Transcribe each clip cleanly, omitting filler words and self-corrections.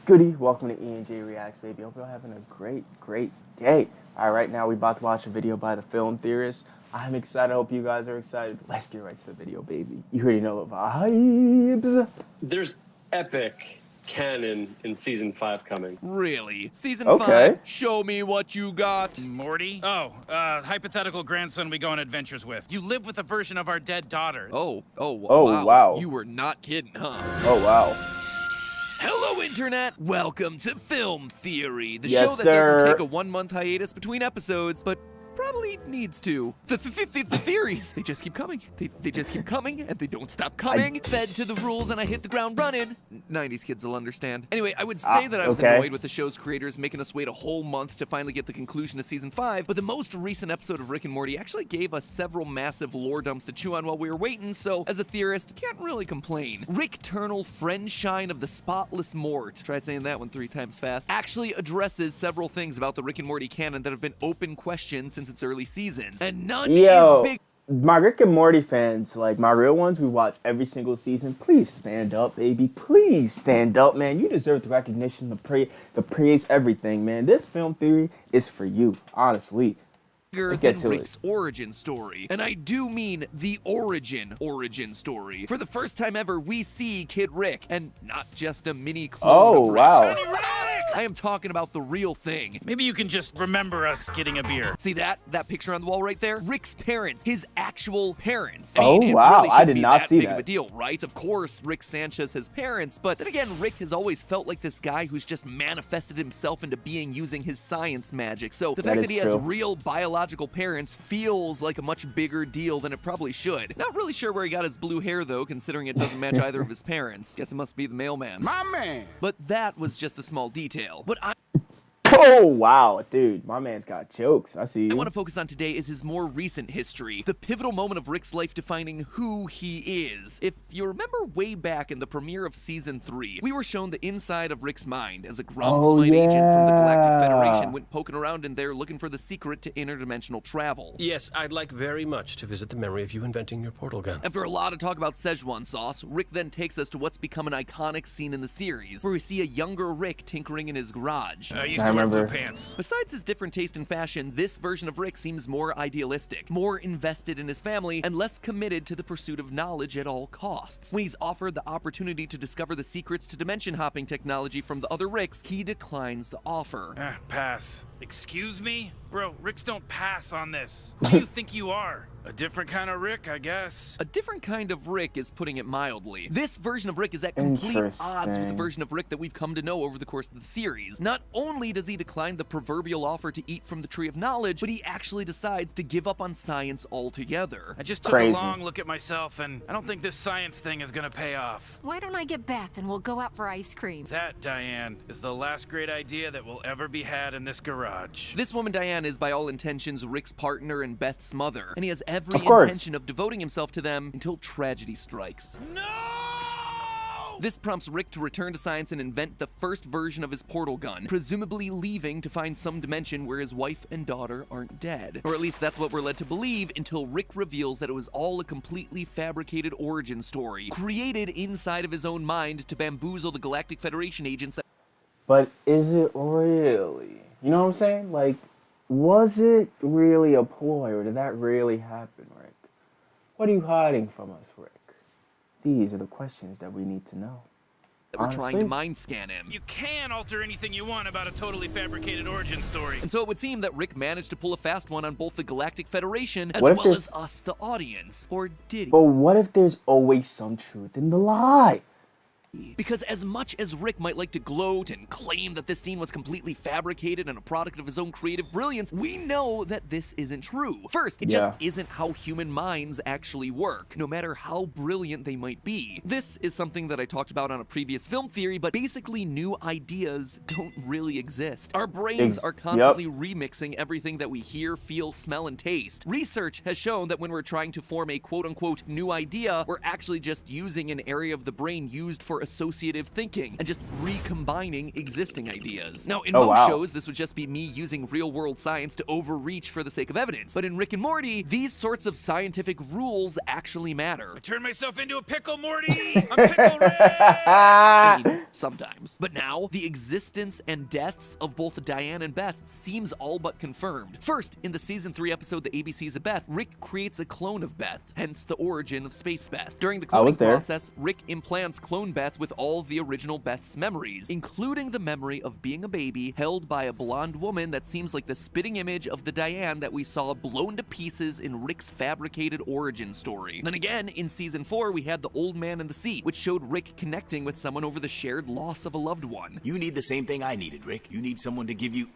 Goody, welcome to E&J Reacts, baby. Hope you're having a great day. All right, right now we're about to watch a video by the Film Theorists. I'm excited. I hope you guys are excited. Let's get right to the video, baby. You already know the vibes. There's epic canon in season 5 coming. Really? Season Okay. 5? Show me what you got. Morty? Hypothetical grandson we go on adventures with. You live with a version of our dead daughter. Oh, wow. You were not kidding, huh? Oh, wow. Hello, Internet! Welcome to Film Theory, the Yes, show that doesn't sir. take a 1-month hiatus between episodes, but probably needs to. The theories, they just keep coming. They just keep coming, and they don't stop coming. Fed to the rules, and I hit the ground running. 90s kids will understand. Anyway, I would say that I was okay. annoyed with the show's creators making us wait a whole month to finally get the conclusion of Season 5, but the most recent episode of Rick and Morty actually gave us several massive lore dumps to chew on while we were waiting, so as a theorist, can't really complain. Rick Turnell, friend shine of the spotless Mort, try saying that one 3 times fast, actually addresses several things about the Rick and Morty canon that have been open questions since its early seasons, and none is big. My Rick and Morty fans, like my real ones who watch every single season, please stand up, baby. Please stand up, man. You deserve the recognition, the praise, everything, man. This film theory is for you, honestly. Let's get to Rick's origin story. And I do mean the origin story. For the first time ever, we see Kid Rick, and not just a mini clone of Rick. Wow. I am talking about the real thing. Maybe you can just remember us getting a beer. See that picture on the wall right there? Rick's parents, his actual parents. Oh, it wow. Really I did be not that see big that. Of a deal, right? Of course, Rick Sanchez has parents, but then again, Rick has always felt like this guy who's just manifested himself into being using his science magic. So the fact that he has real biological parents feels like a much bigger deal than it probably should. Not really sure where he got his blue hair though, considering it doesn't match either of his parents. Guess it must be the mailman. My man! But that was just a small detail. What Oh, wow, dude. My man's got jokes. I see you. I want to focus on today is his more recent history, the pivotal moment of Rick's life defining who he is. If you remember way back in the premiere of Season 3, we were shown the inside of Rick's mind as a Gromphomite agent from the Galactic Federation went poking around in there looking for the secret to interdimensional travel. Yes, I'd like very much to visit the memory of you inventing your portal gun. After a lot of talk about Szechuan sauce, Rick then takes us to what's become an iconic scene in the series, where we see a younger Rick tinkering in his garage. I used to wear blue pants. Besides his different taste in fashion, this version of Rick seems more idealistic, more invested in his family, and less committed to the pursuit of knowledge at all costs. When he's offered the opportunity to discover the secrets to dimension hopping technology from the other Ricks, he declines the offer. Pass. Excuse me? Bro, Ricks don't pass on this. Who do you think you are? A different kind of Rick, I guess. A different kind of Rick is putting it mildly. This version of Rick is at complete odds with the version of Rick that we've come to know over the course of the series. Not only does he decline the proverbial offer to eat from the tree of knowledge, but he actually decides to give up on science altogether. I just took a long look at myself, and I don't think this science thing is gonna pay off. Why don't I get Beth and we'll go out for ice cream? That, Diane, is the last great idea that will ever be had in this garage. This woman, Diane, is by all intentions Rick's partner and Beth's mother, and he has every intention of devoting himself to them until tragedy strikes. No! This prompts Rick to return to science and invent the first version of his portal gun, presumably leaving to find some dimension where his wife and daughter aren't dead. Or at least that's what we're led to believe until Rick reveals that it was all a completely fabricated origin story, created inside of his own mind to bamboozle the Galactic Federation agents that— But is it really? You know what I'm saying? Like, was it really a ploy, or did that really happen, Rick? What are you hiding from us, Rick? These are the questions that we need to know. we're trying to mind scan him. You can alter anything you want about a totally fabricated origin story. And so it would seem that Rick managed to pull a fast one on both the Galactic Federation as well as us, the audience. Or did he? But what if there's always some truth in the lie? Because as much as Rick might like to gloat and claim that this scene was completely fabricated and a product of his own creative brilliance, we know that this isn't true. First, it just isn't how human minds actually work, no matter how brilliant they might be. This is something that I talked about on a previous film theory, but basically new ideas don't really exist. Our brains are constantly remixing everything that we hear, feel, smell, and taste. Research has shown that when we're trying to form a quote-unquote new idea, we're actually just using an area of the brain used for associative thinking and just recombining existing ideas. Now, in Oh, most wow. shows, this would just be me using real-world science to overreach for the sake of evidence. But in Rick and Morty, these sorts of scientific rules actually matter. I turned myself into a pickle, Morty! I'm Pickle Rick! I mean, sometimes. But now, the existence and deaths of both Diane and Beth seems all but confirmed. First, in the season 3 episode The ABCs of Beth, Rick creates a clone of Beth, hence the origin of Space Beth. During the cloning process, Rick implants clone Beth with all of the original Beth's memories, including the memory of being a baby held by a blonde woman that seems like the spitting image of the Diane that we saw blown to pieces in Rick's fabricated origin story. Then again, in season 4, we had the old man in the seat, which showed Rick connecting with someone over the shared loss of a loved one. You need the same thing I needed, Rick. You need someone to give you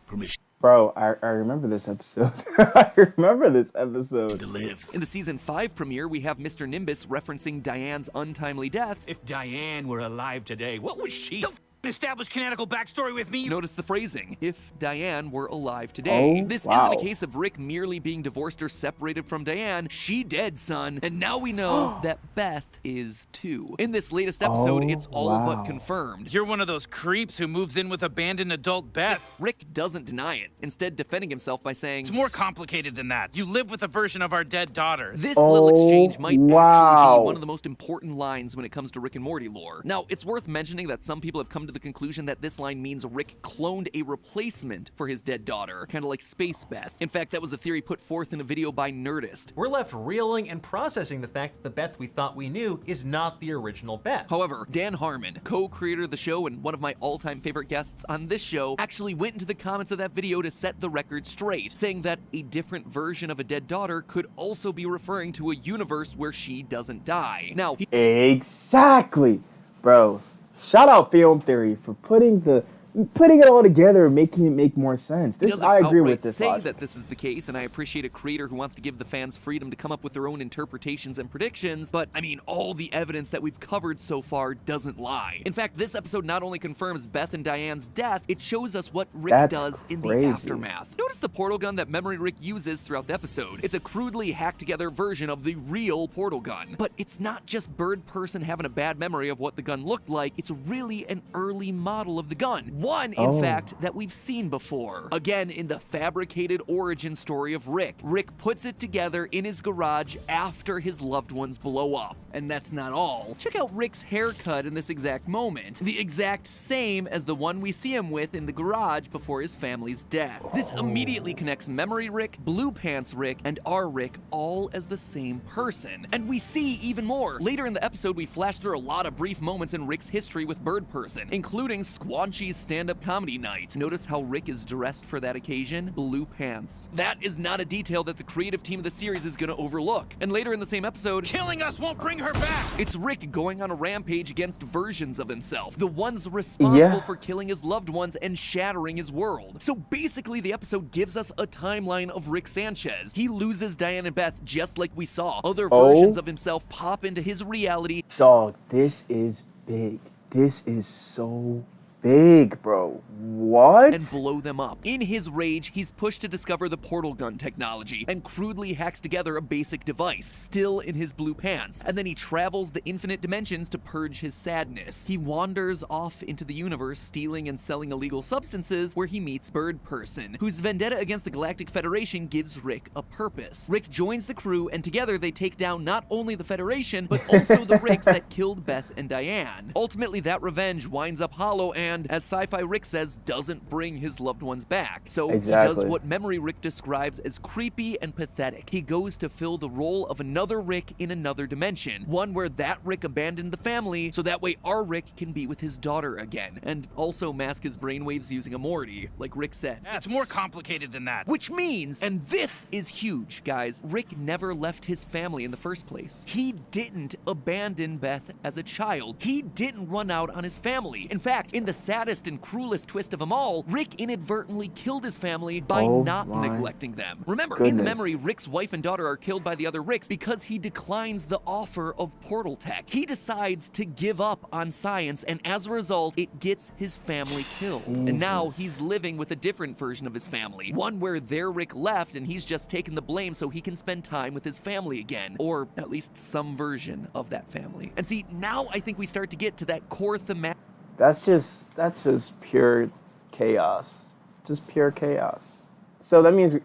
permission Bro, I remember this episode. I remember this episode. to live. In the season 5 premiere, we have Mr. Nimbus referencing Diane's untimely death. If Diane were alive today, what was she? Establish canonical backstory with me. Notice the phrasing, if Diane were alive today. Oh, This wow. isn't a case of Rick merely being divorced or separated from Diane. She dead, son. And now we know that Beth is too. In this latest episode, Oh, it's all but wow. confirmed. You're one of those creeps who moves in with abandoned adult Beth. Rick doesn't deny it, instead defending himself by saying, It's more complicated than that. You live with a version of our dead daughter. this little exchange might actually wow. be one of the most important lines when it comes to Rick and Morty lore. Now, it's worth mentioning that some people have come to the conclusion that this line means Rick cloned a replacement for his dead daughter, kind of like Space Beth. In fact, that was a theory put forth in a video by Nerdist. We're left reeling and processing the fact that the Beth we thought we knew is not the original Beth. However, Dan Harmon, co-creator of the show and one of my all-time favorite guests on this show, actually went into the comments of that video to set the record straight, saying that a different version of a dead daughter could also be referring to a universe where she doesn't die. Now, Exactly, bro. Shout out Film Theory for putting it all together and making it make more sense. He This doesn't I agree outright with this say logic. that this is the case, and I appreciate a creator who wants to give the fans freedom to come up with their own interpretations and predictions, but I mean, all the evidence that we've covered so far doesn't lie. In fact, this episode not only confirms Beth and Diane's death, it shows us what Rick That's does in the crazy. aftermath. Notice the portal gun that Memory Rick uses throughout the episode. It's a crudely hacked together version of the real portal gun. But it's not just Bird Person having a bad memory of what the gun looked like, it's really an early model of the gun. One, in fact, that we've seen before. Again, in the fabricated origin story of Rick. Rick puts it together in his garage after his loved ones blow up. And that's not all. Check out Rick's haircut in this exact moment. The exact same as the one we see him with in the garage before his family's death. This immediately connects Memory Rick, Blue Pants Rick, and our Rick all as the same person. And we see even more. Later in the episode, we flash through a lot of brief moments in Rick's history with Bird Person, including Squanchy's stand-up comedy night. Notice how Rick is dressed for that occasion? Blue pants. That is not a detail that the creative team of the series is gonna overlook. And later in the same episode, Killing us won't bring her back. it's Rick going on a rampage against versions of himself, the ones responsible for killing his loved ones and shattering his world. So basically, the episode gives us a timeline of Rick Sanchez. He loses Diane and Beth just like we saw other versions of himself pop into his reality. Dog, this is big. This is so big, bro. What? And blow them up. In his rage, he's pushed to discover the portal gun technology and crudely hacks together a basic device, still in his blue pants. And then he travels the infinite dimensions to purge his sadness. He wanders off into the universe, stealing and selling illegal substances, where he meets Bird Person, whose vendetta against the Galactic Federation gives Rick a purpose. Rick joins the crew, and together they take down not only the Federation, but also the Ricks that killed Beth and Diane. Ultimately, that revenge winds up hollow and, as Sci-Fi Rick says, doesn't bring his loved ones back. So he does what Memory Rick describes as creepy and pathetic. He goes to fill the role of another Rick in another dimension, one where that Rick abandoned the family, so that way our Rick can be with his daughter again, and also mask his brainwaves using a Morty, like Rick said. Yeah, it's more complicated than that. Which means, and this is huge, guys, Rick never left his family in the first place. He didn't abandon Beth as a child. He didn't run out on his family. In fact, in the saddest and cruelest twist of them all, Rick inadvertently killed his family by not neglecting them. Remember, in the memory, Rick's wife and daughter are killed by the other Ricks because he declines the offer of portal tech. He decides to give up on science, and as a result, it gets his family killed. And now he's living with a different version of his family, one where their Rick left and he's just taken the blame so he can spend time with his family again, or at least some version of that family. And see, now I think we start to get to that core thematic. That's just pure chaos. Just pure chaos. So that means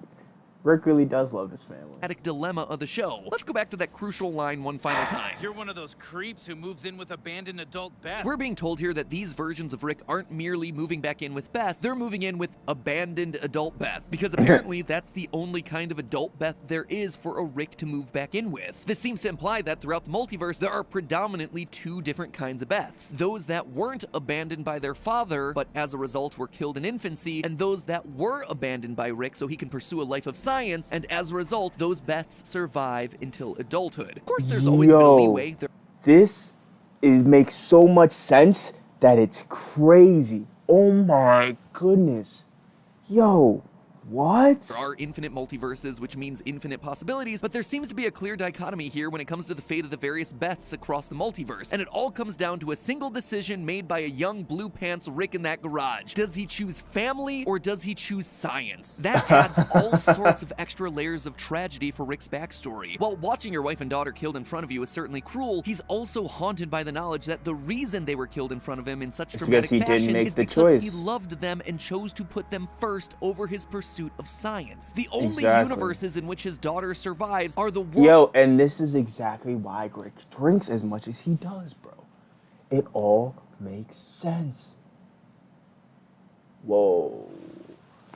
Rick really does love his family. Dilemma of the show. Let's go back to that crucial line one final time. You're one of those creeps who moves in with abandoned adult Beth. We're being told here that these versions of Rick aren't merely moving back in with Beth, they're moving in with abandoned adult Beth, because apparently that's the only kind of adult Beth there is for a Rick to move back in with. This seems to imply that throughout the multiverse, there are predominantly two different kinds of Beths. Those that weren't abandoned by their father, but as a result were killed in infancy, and those that were abandoned by Rick so he can pursue a life of science, and as a result, those Beths survive until adulthood. Of course, there's always been a leeway. It makes so much sense that it's crazy. Oh my goodness. Yo, what? There are infinite multiverses, which means infinite possibilities, but there seems to be a clear dichotomy here when it comes to the fate of the various Beths across the multiverse, and it all comes down to a single decision made by a young blue pants Rick in that garage. Does he choose family, or does he choose science? That adds all sorts of extra layers of tragedy for Rick's backstory. While watching your wife and daughter killed in front of you is certainly cruel, he's also haunted by the knowledge that the reason they were killed in front of him in such dramatic fashion is because he loved them and chose to put them first over his pursuit of science. The only universes in which his daughter survives are the world. Yo, and this is exactly why Rick drinks as much as he does, bro. It all makes sense. Whoa.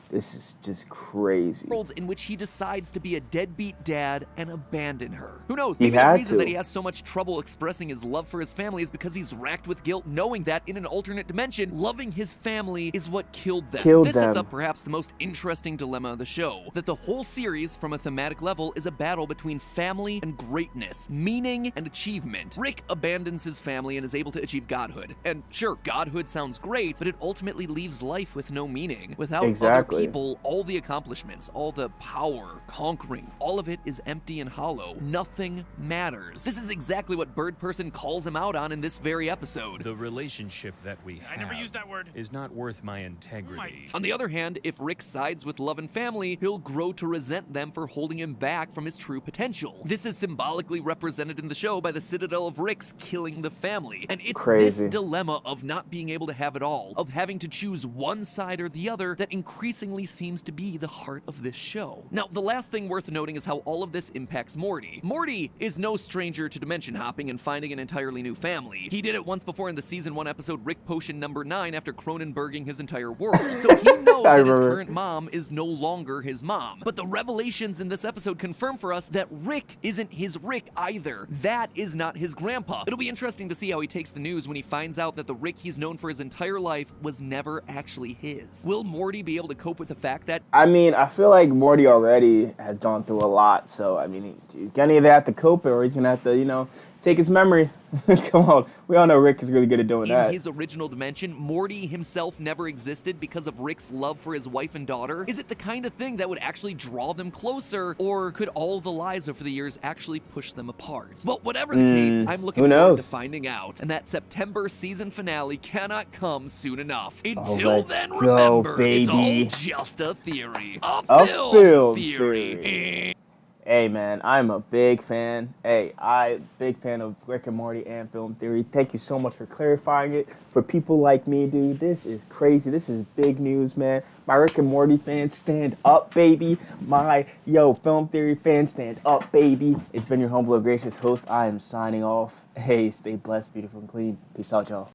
This is just crazy. Worlds in which he decides to be a deadbeat dad and abandon her. Who knows? Maybe the reason that he has so much trouble expressing his love for his family is because he's racked with guilt, knowing that in an alternate dimension, loving his family is what killed them. This sets up perhaps the most interesting dilemma of the show, that the whole series, from a thematic level, is a battle between family and greatness, meaning and achievement. Rick abandons his family and is able to achieve godhood. And sure, godhood sounds great, but it ultimately leaves life with no meaning. Without other people, all the accomplishments, all the power, conquering, all of it is empty and hollow. Nothing matters. This is exactly what Bird Person calls him out on in this very episode. The relationship that we have, I never used that word, is not worth my integrity. On the other hand, if Rick sides with love and family, he'll grow to resent them for holding him back from his true potential. This is symbolically represented in the show by the Citadel of Ricks killing the family. And it's this dilemma of not being able to have it all, of having to choose one side or the other, that increasingly seems to be the heart of this show. Now, the last thing worth noting is how all of this impacts Morty. Morty is no stranger to dimension hopping and finding an entirely new family. He did it once before in the season 1 episode Rick Potion number 9 after Cronenberging his entire world. So he knows that his current mom is no longer his mom. But the revelations in this episode confirm for us that Rick isn't his Rick either. That is not his grandpa. It'll be interesting to see how he takes the news when he finds out that the Rick he's known for his entire life was never actually his. Will Morty be able to cope with the fact that... I mean, I feel like Morty already has gone through a lot, so, I mean, he's gonna either have to cope it or he's gonna have to, you know, take his memory. Come on, we all know Rick is really good at doing that. In his original dimension, Morty himself never existed because of Rick's love for his wife and daughter. Is it the kind of thing that would actually draw them closer, or could all the lies over the years actually push them apart? Well, whatever the case, I'm looking forward to finding out, and that September season finale cannot come soon enough. Until then, remember, it's all just a theory. A film theory. Hey man, I'm a big fan. Big fan of Rick and Morty and film theory. Thank you so much for clarifying it. For people like me, dude, this is crazy. This is big news, man. My Rick and Morty fans, stand up, baby. My, film theory fans, stand up, baby. It's been your humble and gracious host. I am signing off. Hey, stay blessed, beautiful, and clean. Peace out, y'all.